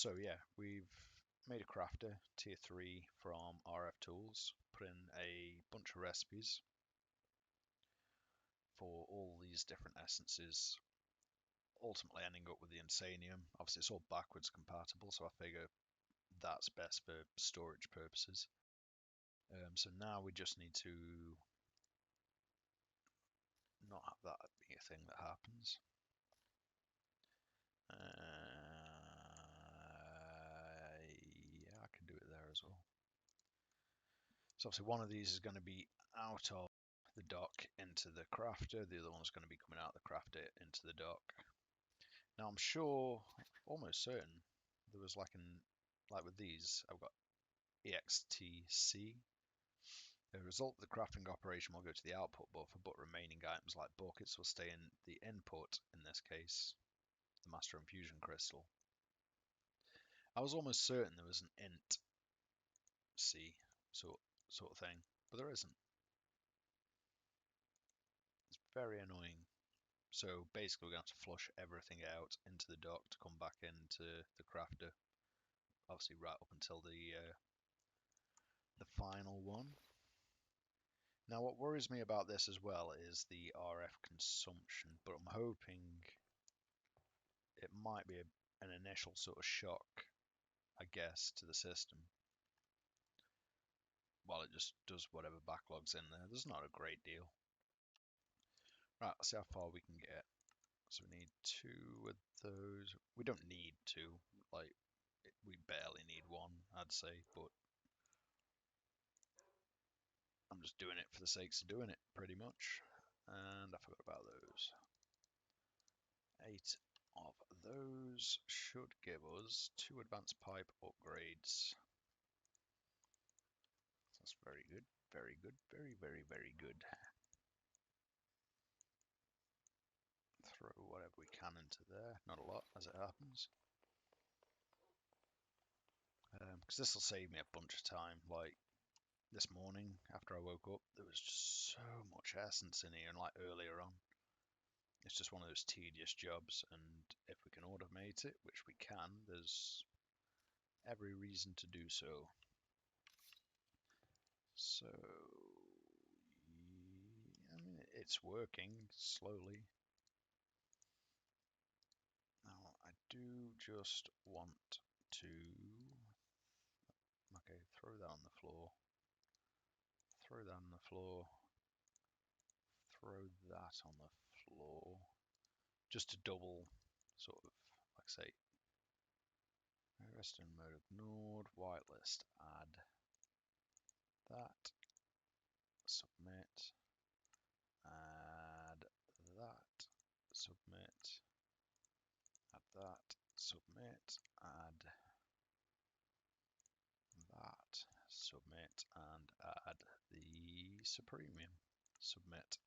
So yeah, we've made a crafter, tier 3 from RF Tools, put in a bunch of recipes for all these different essences, ultimately ending up with the Insanium. Obviously it's all backwards compatible, so I figure that's best for storage purposes. So now we just need to not have that be a thing that happens. Yeah, I can do it there as well. So obviously one of these is going to be out of the dock into the crafter, the other one's going to be coming out of the crafter into the dock. Now I'm sure, almost certain, there was like with these, I've got EXTC. The result of the crafting operation will go to the output buffer, but remaining items like buckets will stay in the input, in this case, the Master Infusion Crystal. I was almost certain there was an int C sort of thing, but there isn't. It's very annoying. So basically we're going to have to flush everything out into the dock to come back into the crafter. Obviously right up until the final one. Now what worries me about this as well is the RF consumption, but I'm hoping it might be an initial sort of shock, I guess, to the system. While it just does whatever backlog's in there. There's not a great deal. Right, let's see how far we can get. So we need 2 of those. We don't need 2, like, we barely need 1, I'd say, but I'm just doing it for the sakes of doing it, pretty much. And I forgot about those. 8 of those should give us 2 advanced pipe upgrades. That's very good, very good, very, very, very good. Throw whatever we can into there, not a lot as it happens. Because this will save me a bunch of time. Like this morning after I woke up, there was just so much essence in here, and like earlier on. It's just one of those tedious jobs, and if we can automate it, which we can, there's every reason to do so. So, I mean, it's working slowly. Now, I do just want to, okay, throw that on the floor, throw that on the floor, throw that on the floor, just to double, sort of, like I say, Western mode ignored, whitelist, add that, submit, add that, submit, add that, submit, add that, submit, and add the Supremium, submit.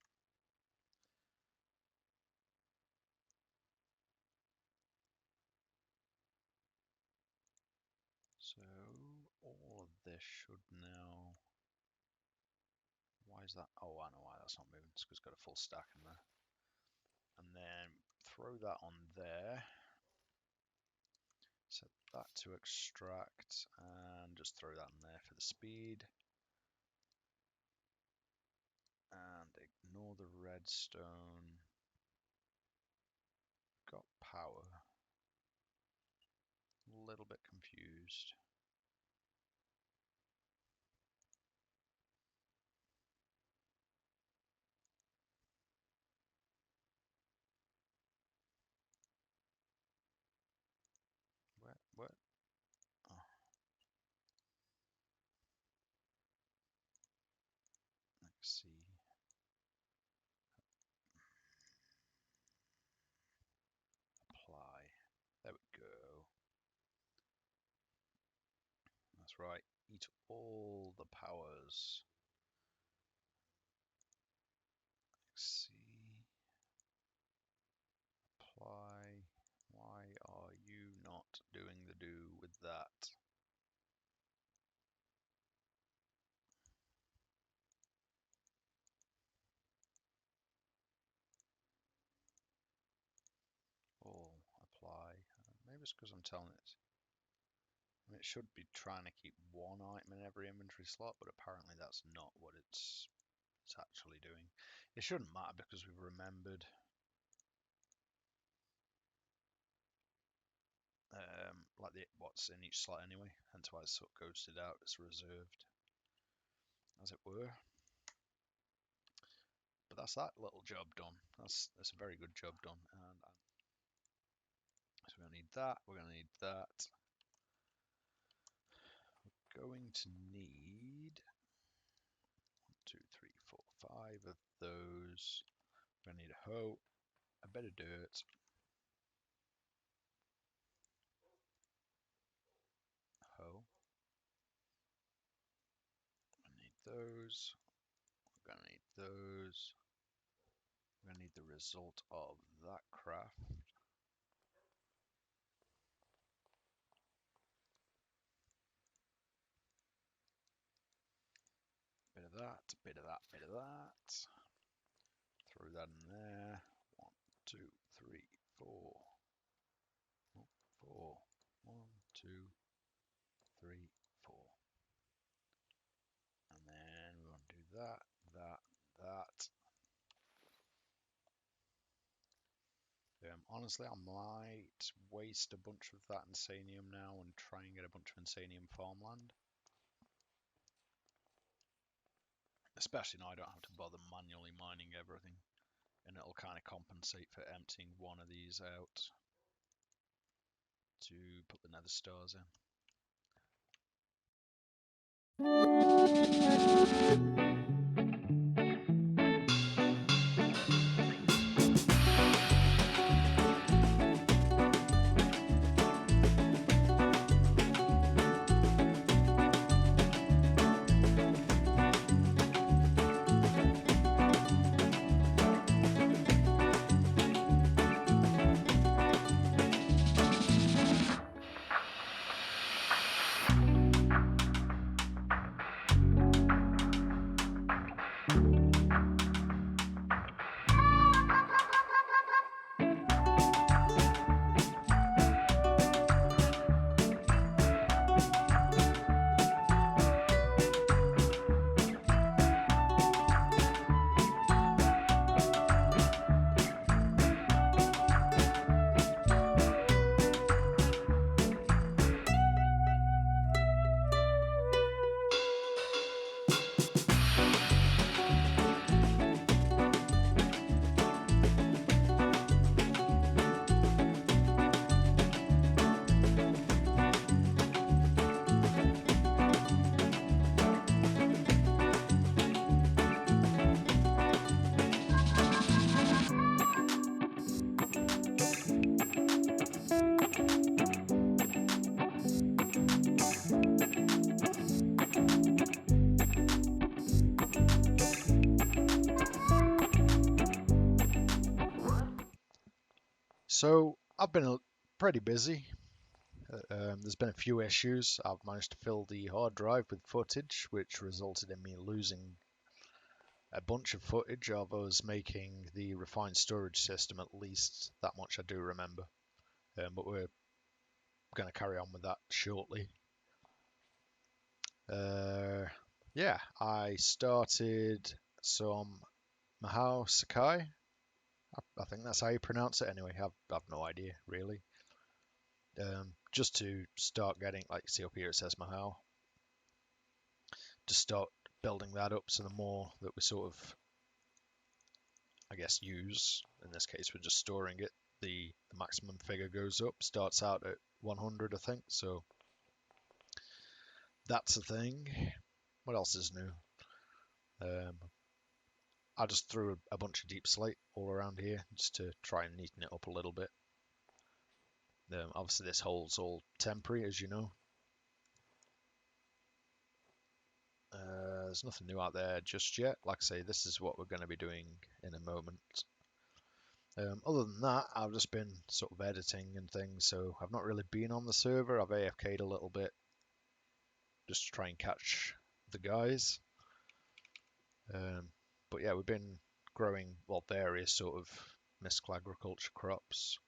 So all of this should now, why is that? Oh, I know why that's not moving. It's because it's got a full stack in there. And then throw that on there. Set that to extract and just throw that in there for the speed. And ignore the redstone. Got power. A little bit confused. What? Oh. Let's see. Apply. There we go. That's right. Eat all the powers. Let's see. Apply. Why are you not doing the do with that? All apply. Maybe it's because I'm telling it. It should be trying to keep one item in every inventory slot, but apparently that's not what it's actually doing. It shouldn't matter because we've remembered like what's in each slot anyway, hence why it's sort of ghosted out. It's reserved, as it were. But that's that little job done. That's a very good job done. And so we're gonna need that. We're gonna need that. We're going to need 1, 2, 3, 4, 5 of those. We're gonna need a hoe, a bit of dirt, hoe. I need those. We're gonna need those. We're gonna need the result of that craft. Bit of that, bit of that, bit of that. Throw that in there. 1, 2, 3, 4. 4. 1, 2, 3, 4. And then we want to do that, that. Honestly, I might waste a bunch of that insanium now and try and get a bunch of insanium farmland. Especially now I don't have to bother manually mining everything. And it'll kind of compensate for emptying one of these out to put the nether stars in. So I've been pretty busy. There's been a few issues. I've managed to fill the hard drive with footage, which resulted in me losing a bunch of footage of us making the refined storage system, at least that much I do remember. But we're going to carry on with that shortly. Yeah, I started some Mahao Sakai. I think that's how you pronounce it anyway. I've no idea, really. Just to start getting, like, see up here it says Mahao. To start building that up, so the more that we sort of, I guess, use, in this case we're just storing it, the maximum figure goes up. Starts out at 100, I think, so that's a thing. What else is new? I just threw a bunch of deep slate all around here just to try and neaten it up a little bit. Obviously this hole's all temporary, as you know. There's nothing new out there just yet. Like I say, this is what we're going to be doing in a moment. Other than that, I've just been sort of editing and things, so I've not really been on the server. I've AFK'd a little bit just to try and catch the guys. But yeah, we've been growing, well, various sort of mystical agriculture crops.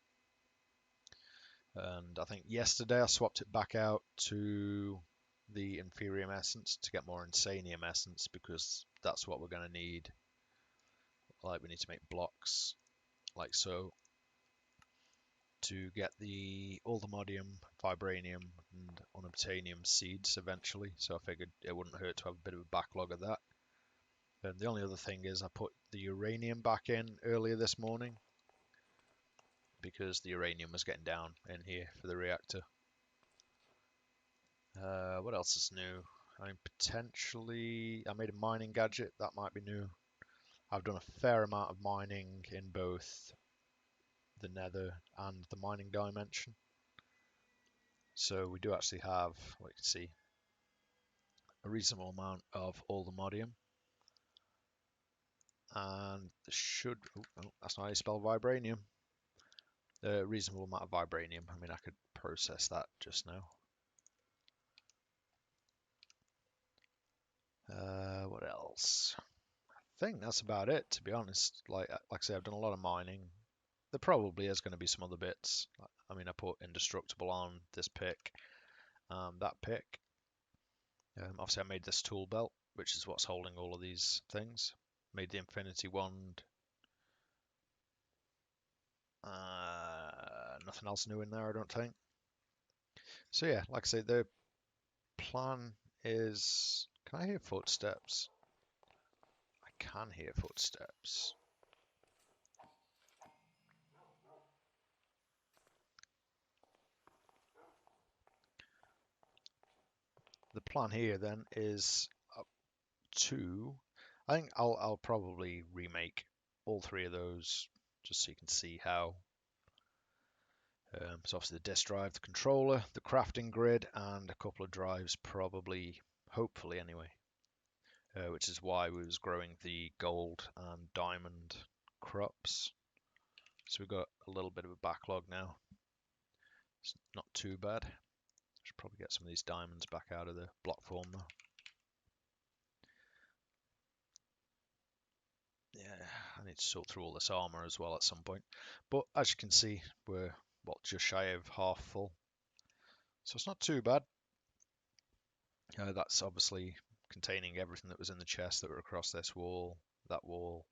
And I think yesterday I swapped it back out to the Inferium Essence to get more Insanium Essence, because that's what we're going to need. Like, we need to make blocks like so to get the Ultimodium, Vibranium and Unobtainium seeds eventually, so I figured it wouldn't hurt to have a bit of a backlog of that. And the only other thing is I put the uranium back in earlier this morning because the uranium was getting down in here for the reactor. What else is new? I mean, potentially I made a mining gadget, that might be new. I've done a fair amount of mining in both the nether and the mining dimension. So we do actually have, what you can see, a reasonable amount of Ultimodium. And should, oh, that's not how you spell vibranium. A reasonable amount of vibranium. I mean, I could process that just now. What else? I think that's about it, to be honest. Like I say, I've done a lot of mining. There probably is going to be some other bits. I mean, I put indestructible on this pick, that pick. Obviously, I made this tool belt, which is what's holding all of these things. Made the infinity wand. Nothing else new in there, I don't think. So yeah, like I say, the plan is... Can I hear footsteps? I can hear footsteps. The plan here then is up to... I think I'll probably remake all three of those just so you can see how. So obviously the disk drive, the controller, the crafting grid, and a couple of drives probably, hopefully anyway. Which is why we was growing the gold and diamond crops. So we've got a little bit of a backlog now. It's not too bad. Should probably get some of these diamonds back out of the block form though. Yeah, I need to sort through all this armor as well at some point. But as you can see, we're, well, just shy of half full. So it's not too bad. That's obviously containing everything that was in the chest that were across this wall, that wall,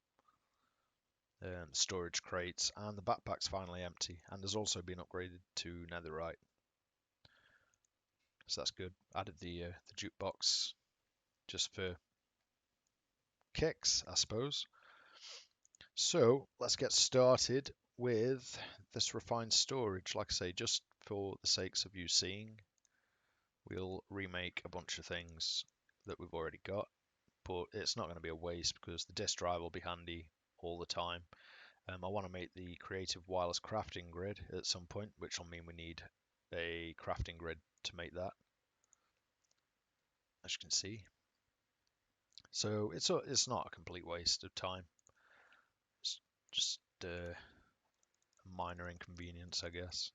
the storage crates, and the backpack's finally empty. And has also been upgraded to netherite. So that's good. Added the jukebox just for kicks, I suppose. So let's get started with this refined storage. Like I say, just for the sakes of you seeing, we'll remake a bunch of things that we've already got, but it's not going to be a waste because the disk drive will be handy all the time. I want to make the creative wireless crafting grid at some point, which will mean we need a crafting grid to make that, as you can see. So it's not a complete waste of time. It's just a minor inconvenience, I guess.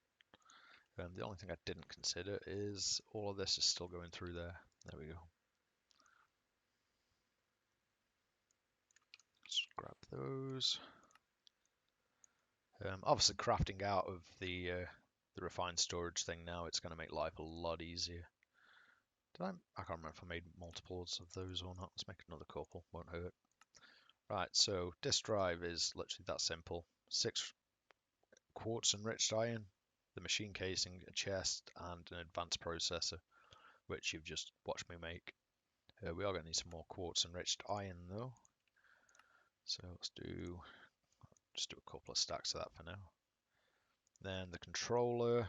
The only thing I didn't consider is all of this is still going through there. There we go. Let's grab those. Obviously, crafting out of the refined storage thing now, it's going to make life a lot easier. I can't remember if I made multiples of those or not. Let's make another couple, won't hurt. Right, so disk drive is literally that simple. 6 quartz enriched iron, the machine casing, a chest, and an advanced processor, which you've just watched me make. We are going to need some more quartz enriched iron though. So let's just do a couple of stacks of that for now. Then the controller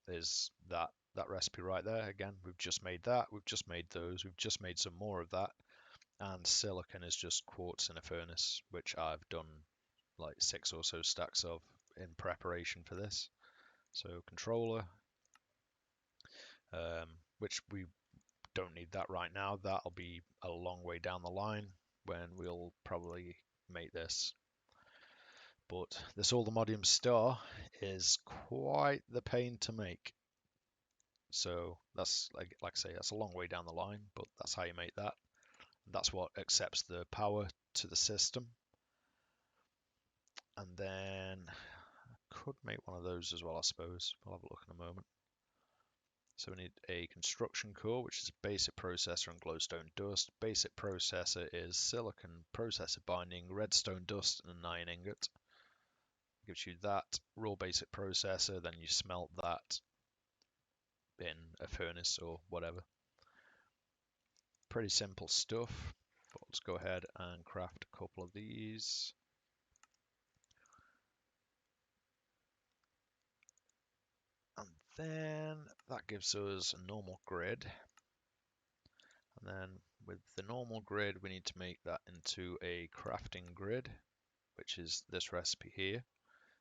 is that recipe right there. Again, we've just made that, we've just made those, we've just made some more of that. And silicon is just quartz in a furnace, which I've done like 6 or so stacks of in preparation for this. So controller, which we don't need that right now. That'll be a long way down the line when we'll probably make this. But this Ultimodium star is quite the pain to make. So that's, like I say, that's a long way down the line, but that's how you make that. That's what accepts the power to the system. And then could make one of those as well, I suppose. We'll have a look in a moment. So we need a construction core, which is a basic processor and glowstone dust. Basic processor is silicon processor binding, redstone dust, and an iron ingot. Gives you that raw basic processor, then you smelt that in a furnace or whatever. Pretty simple stuff, but let's go ahead and craft a couple of these. And then that gives us a normal grid. And then with the normal grid, we need to make that into a crafting grid, which is this recipe here.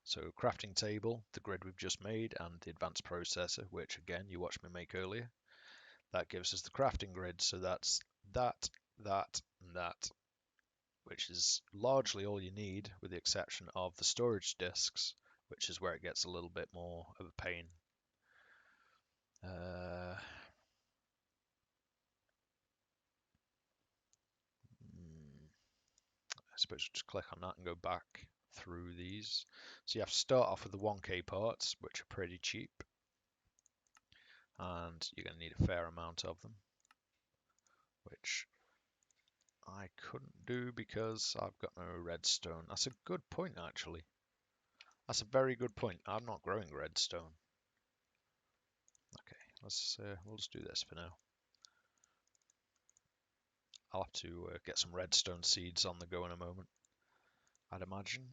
So crafting table, the grid we've just made, and the advanced processor, which again, you watched me make earlier. That gives us the crafting grid. So that's that, and that, which is largely all you need, with the exception of the storage disks, which is where it gets a little bit more of a pain. I suppose just click on that and go back through these. So you have to start off with the 1K parts, which are pretty cheap, and you're going to need a fair amount of them, which I couldn't do because I've got no redstone. That's a good point, actually. That's a very good point. I'm not growing redstone. Okay, we'll just do this for now. I'll have to get some redstone seeds on the go in a moment, I'd imagine.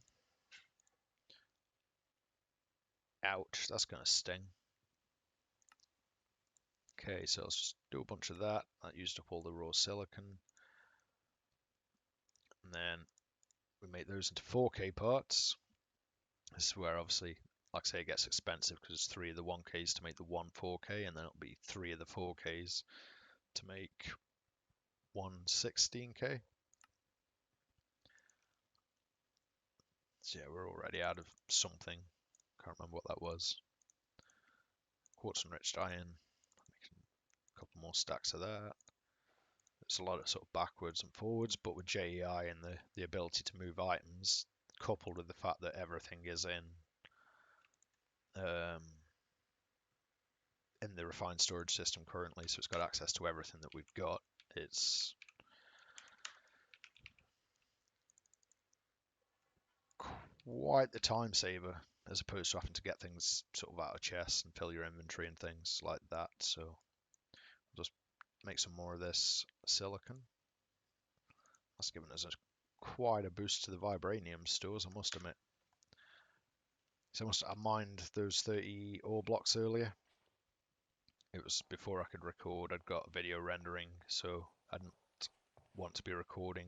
Ouch, that's going to sting. Okay, so let's just do a bunch of that. That used up all the raw silicon. And then we make those into 4K parts. This is where obviously, like I say, it gets expensive because it's 3 of the 1Ks to make the one 4K, and then it'll be 3 of the 4Ks to make one 16K. So yeah, we're already out of something. Can't remember what that was. Quartz enriched iron. Making a couple more stacks of that. It's a lot of sort of backwards and forwards, but with JEI and the ability to move items, coupled with the fact that everything is in the refined storage system currently, so it's got access to everything that we've got. It's quite the time saver as opposed to having to get things sort of out of chests and fill your inventory and things like that. So I'll just make some more of this silicon. That's given us quite a boost to the vibranium stores, I must admit. So I mined those 30 ore blocks earlier. It was before I could record. I'd got video rendering, so I didn't want to be recording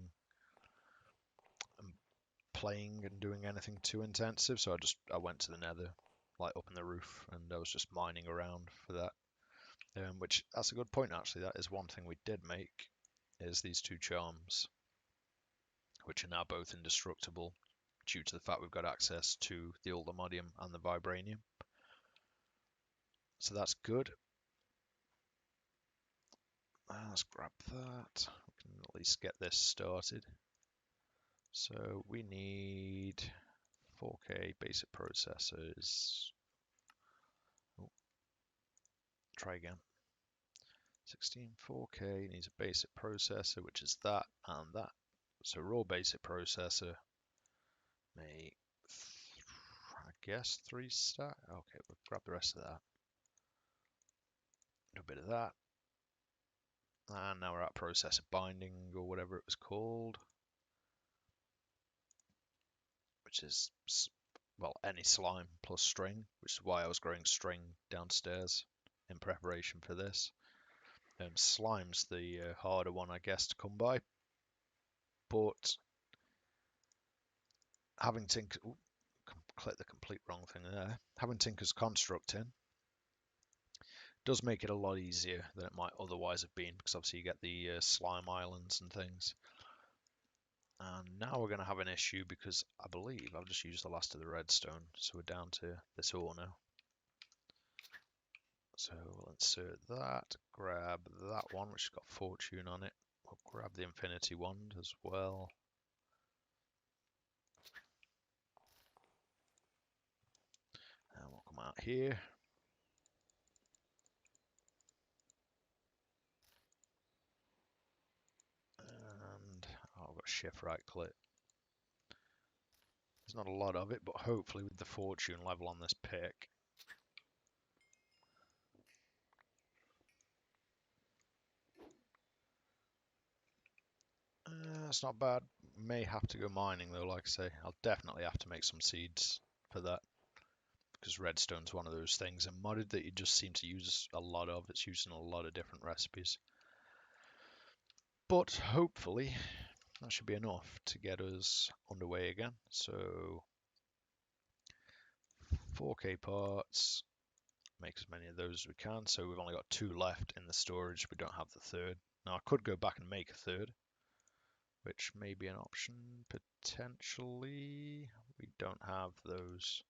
and playing and doing anything too intensive, so I went to the nether, like up in the roof, and I was just mining around for that. Which, that's a good point actually. That is one thing we did make, is these 2 charms, which are now both indestructible due to the fact we've got access to the ultimodium and the vibranium. So that's good. Let's grab that. We can at least get this started. So we need 4K basic processors. Oh, try again. 16 4K needs a basic processor, which is that and that. So raw basic processor, make, I guess, 3 stack. Okay, we'll grab the rest of that. Do a bit of that. And now we're at processor binding, or whatever it was called, which is, well, any slime plus string, which is why I was growing string downstairs in preparation for this. Slime's the harder one, I guess, to come by, but having Tinker, click the complete wrong thing there. Having Tinker's construct in does make it a lot easier than it might otherwise have been, because obviously you get the slime islands and things. And now we're going to have an issue because I believe I've just used the last of the redstone, so we're down to this ore now. So we'll insert that, grab that one, which has got fortune on it. We'll grab the infinity wand as well. come out here. And I've got shift right click. There's not a lot of it, but hopefully with the fortune level on this pick, it's not bad. May have to go mining though, like I say. I'll definitely have to make some seeds for that, because redstone's one of those things in modded that you just seem to use a lot of. It's used in a lot of different recipes. But hopefully that should be enough to get us underway again. So 4K parts, make as many of those as we can. So we've only got 2 left in the storage. We don't have the third. Now I could go back and make a third, which may be an option potentially. We don't have those.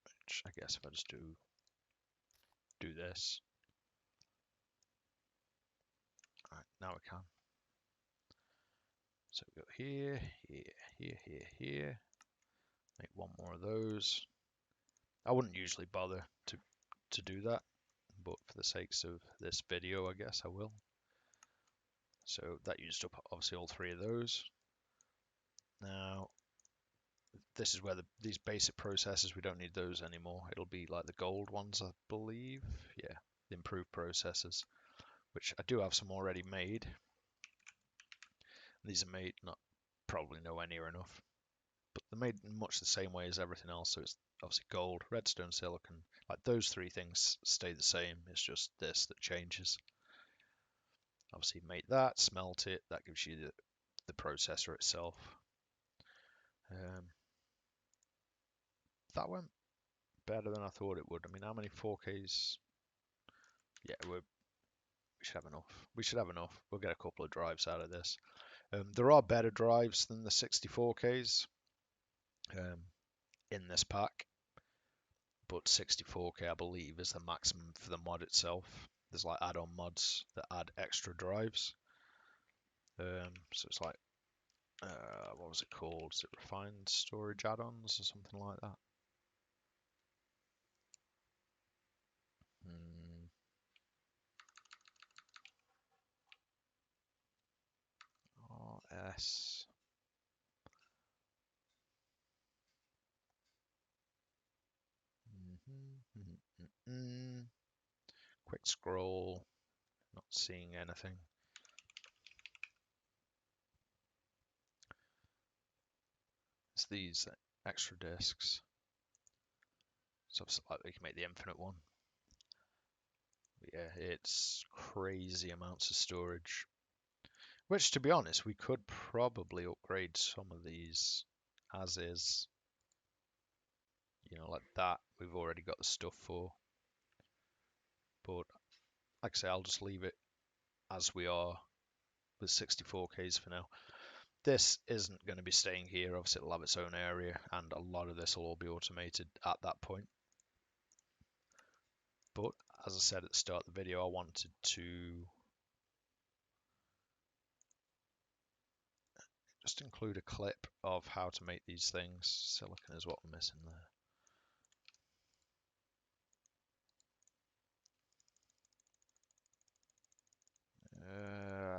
Which I guess if I just do this. Alright, now we can. So we go here, here. Make one more of those. I wouldn't usually bother to do that, but for the sakes of this video, I guess I will. So that used up obviously all 3 of those. Now, this is where these basic processors, we don't need those anymore. It'll be like the gold ones, I believe. Yeah, the improved processors, which I do have some already made. These are made not probably nowhere near enough, but they're made in much the same way as everything else. So it's obviously gold, redstone, silicon. Like those 3 things stay the same. It's just this that changes. Obviously make that, smelt it. That gives you the processor itself. That went better than I thought it would. I mean, how many 4Ks? Yeah, we should have enough. We should have enough. We'll get a couple of drives out of this. There are better drives than the 64Ks in this pack, but 64K I believe is the maximum for the mod itself. There's like add-on mods that add extra drives. So it's like, what was it called? Is it refined storage add-ons or something like that? RS. Quick scroll. Not seeing anything. It's these extra discs. So it's like we can make the infinite one. But yeah, it's crazy amounts of storage. Which, to be honest, we could probably upgrade some of these as is. You know, like that, we've already got the stuff for. But, like I say, I'll just leave it as we are with 64Ks for now. This isn't going to be staying here. Obviously, it'll have its own area, and a lot of this will all be automated at that point. But, as I said at the start of the video, I wanted to just include a clip of how to make these things. Silicon is what we're missing there.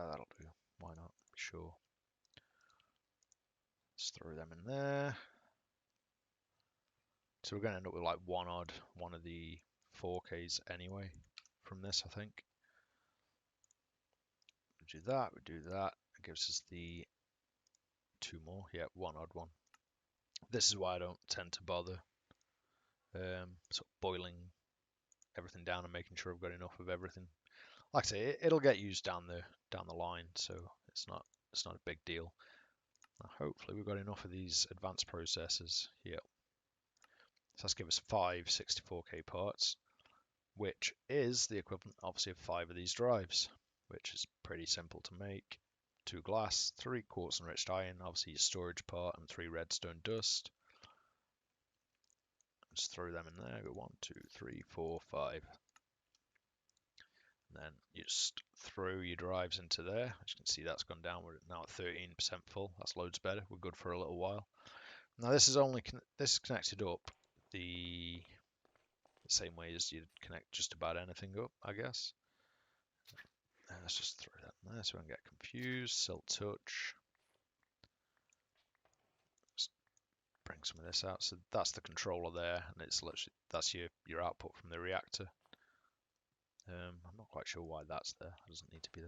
That'll do. Why not? Sure. Let's throw them in there. So we're going to end up with like one of the 4Ks anyway from this, I think. We do that, we do that. It gives us the 2 more. Yeah, one odd one. This is why I don't tend to bother sort of boiling everything down and making sure I've got enough of everything. Like I say, it'll get used down the line, so it's not a big deal. Now, hopefully we've got enough of these advanced processors here. So let's give us 5 64K parts, which is the equivalent, obviously, of 5 of these drives, which is pretty simple to make. 2 glass, 3 quartz enriched iron, obviously your storage part, and 3 redstone dust. Just throw them in there. Go 1, 2, 3, 4, 5. And then you just throw your drives into there. As you can see, that's gone down. We're now at 13% full. That's loads better. We're good for a little while. Now this is connected up the same way as you'd connect just about anything up, I guess. Let's just throw that in there so I don't get confused. Silk touch. Just bring some of this out. So that's the controller there, and it's literally that's your output from the reactor. I'm not quite sure why that's there. It doesn't need to be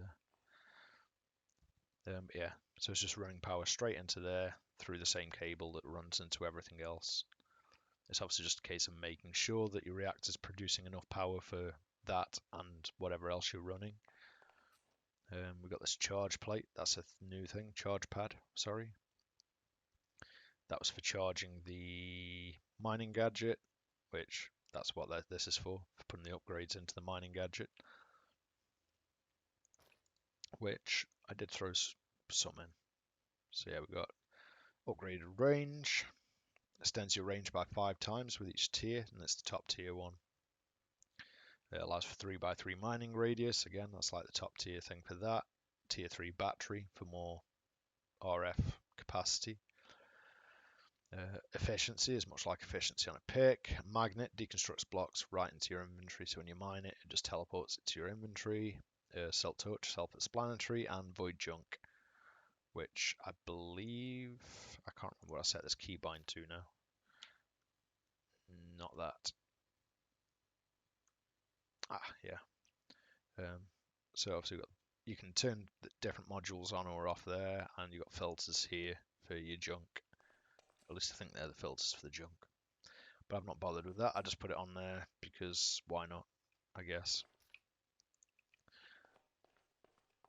there. Yeah, so it's just running power straight into there through the same cable that runs into everything else. It's obviously just a case of making sure that your reactor's producing enough power for that and whatever else you're running. We've got this charge plate. That's a new thing. Charge pad, sorry. That was for charging the mining gadget, which that's what this is for putting the upgrades into the mining gadget. Which I did throw some in. So yeah, we've got upgraded range. Extends your range by 5 times with each tier, and it's the top tier one. It allows for 3x3 mining radius. Again, that's like the top tier thing for that. Tier 3 battery for more RF capacity. Efficiency is much like efficiency on a pick. Magnet deconstructs blocks right into your inventory, so when you mine it, it just teleports it to your inventory. Silk touch, self-explanatory, and void junk, which I believe I can't remember what I set this keybind to now. Not that. Yeah. So obviously you can turn the different modules on or off there, and you've got filters here for your junk. At least I think they're the filters for the junk. But I've not bothered with that. I just put it on there because why not, I guess.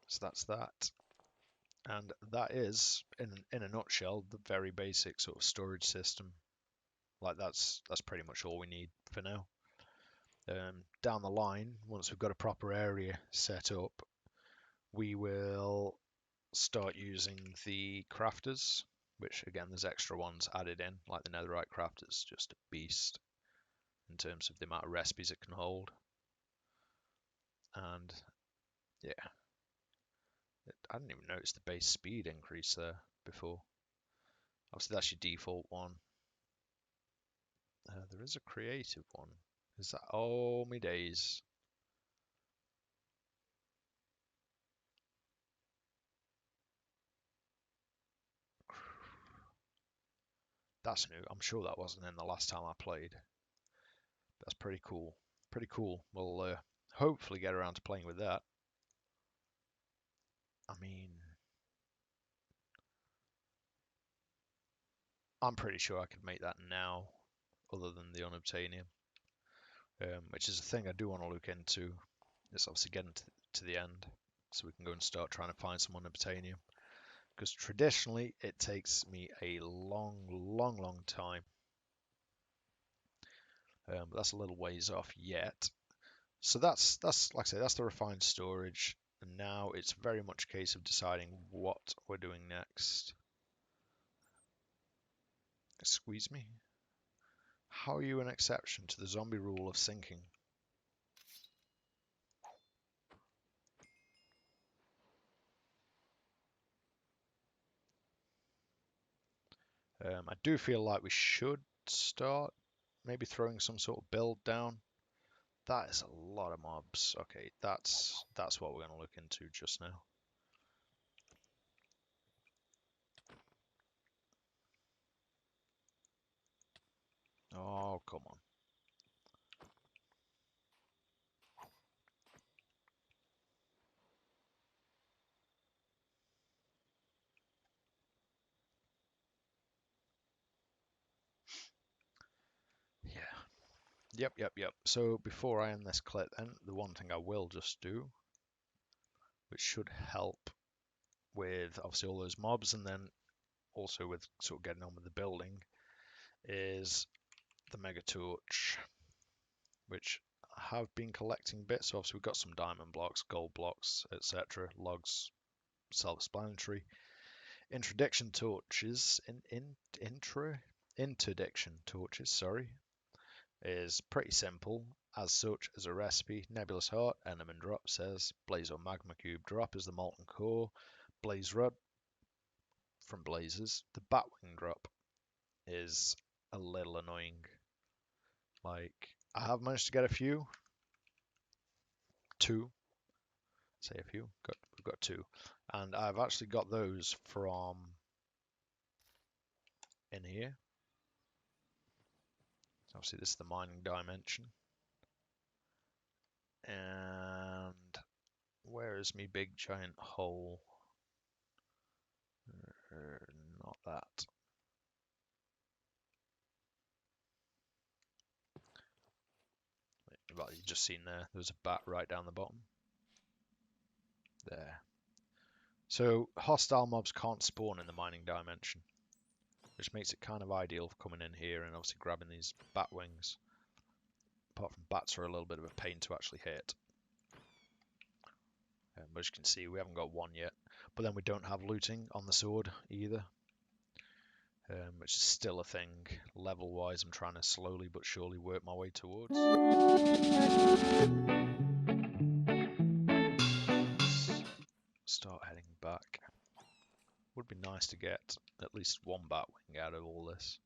So that's that. And that is, in a nutshell, the very basic sort of storage system. Like that's pretty much all we need for now. Down the line, once we've got a proper area set up, we will start using the crafters, which again there's extra ones added in, like the netherite craft is just a beast in terms of the amount of recipes it can hold. And yeah, I didn't even notice the base speed increase there before. Obviously that's your default one. There is a creative one. Is that, oh me days. That's new. I'm sure that wasn't in the last time I played. That's pretty cool. Pretty cool. We'll hopefully get around to playing with that. I mean, I'm pretty sure I could make that now, other than the unobtainium, which is a thing I do want to look into. It's obviously getting to the end, so we can go and start trying to find some unobtainium. Because traditionally, it takes me a long time. But that's a little ways off yet. So that's like I say, that's the refined storage. And now it's very much a case of deciding what we're doing next. Squeeze me. How are you an exception to the zombie rule of sinking? I do feel like we should start maybe throwing some sort of build down. That is a lot of mobs. Okay, that's what we're going to look into just now. Oh, come on. Yeah. Yep. So before I end this clip then, the one thing I will just do, which should help with obviously all those mobs and then also with sort of getting on with the building, is the Mega Torch, which I have been collecting bits. So obviously we've got some diamond blocks, gold blocks, etc. Logs, self-explanatory. Interdiction torches, interdiction torches, sorry, is pretty simple. As such as a recipe, Nebulous Heart, Enderman Drop says, Blaze or Magma Cube Drop is the molten core, Blaze Rod from Blazes. The Batwing Drop is a little annoying. Like, I have managed to get a few. Two. Say a few. We've got two. And I've actually got those from in here. Obviously, this is the mining dimension. And where is me big giant hole? Not that. Well, you've just seen there's a bat right down the bottom. There. So hostile mobs can't spawn in the mining dimension, which makes it kind of ideal for coming in here and obviously grabbing these bat wings. Apart from bats are a little bit of a pain to actually hit. As you can see, we haven't got one yet. But then we don't have looting on the sword either, which is still a thing. Level-wise, I'm trying to slowly but surely work my way towards. Start heading back. Would be nice to get at least one batwing out of all this.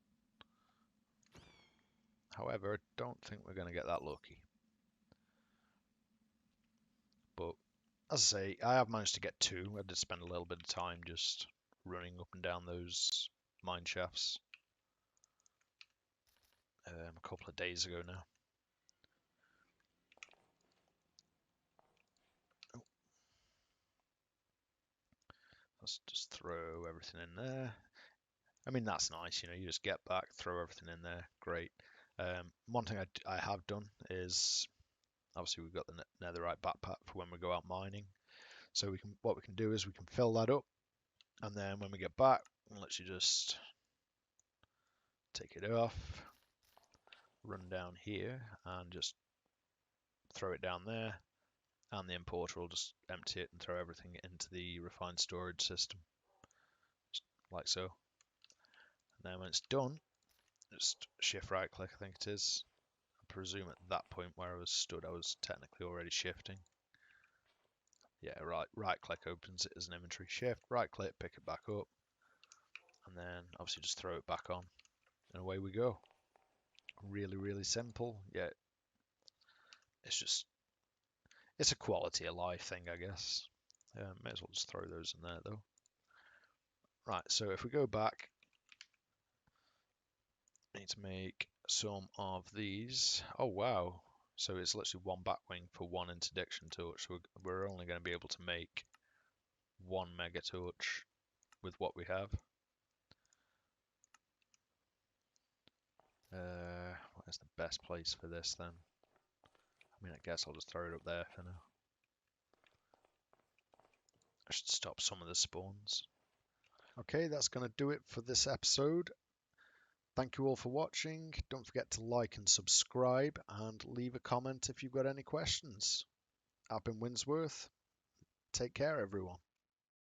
However, I don't think we're going to get that lucky. But as I say, I have managed to get two. I did spend a little bit of time just running up and down those mine shafts a couple of days ago now. Oh. Let's just throw everything in there. I mean, that's nice, you know, you just get back, throw everything in there, great. One thing I have done is, obviously we've got the netherite backpack for when we go out mining. So what we can do is we can fill that up, and then when we get back, we'll literally just take it off, run down here, and just throw it down there, and the importer will just empty it and throw everything into the refined storage system, just like so. And then when it's done, just shift right click, I think it is. I presume at that point where I was stood, I was technically already shifting. Yeah, right click opens it as an inventory. Shift, right click, pick it back up, and then obviously just throw it back on, and away we go. Really, really simple. Yeah, it's a quality of life thing, I guess. May as well just throw those in there though. Right, so if we go back, I need to make some of these. Oh wow, so it's literally one batwing for one interdiction torch. So we're only going to be able to make one mega torch with what we have. Where's the best place for this then? I mean, I guess I'll just throw it up there for now. I should stop some of the spawns. Okay, that's going to do it for this episode. Thank you all for watching. Don't forget to like and subscribe, and leave a comment if you've got any questions. I've been Winsworth. Take care, everyone.